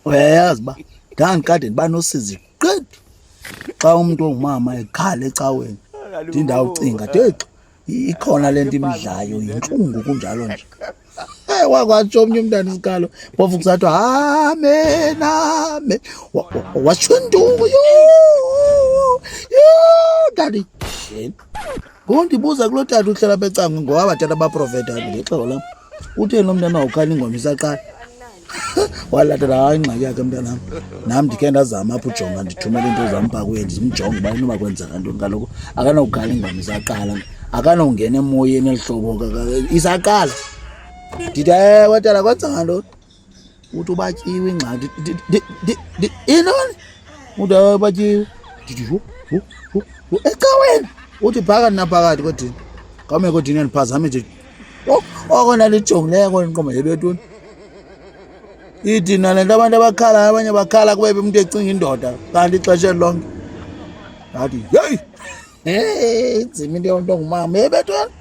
Uyayazi uba ndandikade ndiba nosizi qedi xa umuntu ongumama ekhala ecaweni ndindawucinga texa ikhona le nto imidlayo yintlungu kunjalo nje. Wakwatsho omnye umntana isikalo phofu kusathi amen amen watsho intungu dadi yeni ngondibuza kulo tata uhlala apha ecangwe ngoba abatata baprofeta ngexelo lam utheni lo mntana wawukhala ingoma isaqala walatela hayi ingxaki yakhe mntanam nam ndikhe ndazama apha ujonga ndithumele into zam phaa kuye ndimjonge uba inoba kwenzeka ntoni kaloku akanawukhala ingoma isaqala akanawungena emoyeni eli hlobo isaqala ndithi ewe tata kwenzeka ntoni uthi ubatyiwe ingxaki intoni uthi ewe batyiwe ndithi ecaweni uthi phakathi naphakathi kodini kame kodini yandiphazame nje oko nalijongileyo kwenqomo yebetweni ithi nale nto abantu abakhalayo abanye bakhala kube umntu ecinga indoda kanti ixesha lonke ndathi heyi inzima into yomntu ongumama ebetweni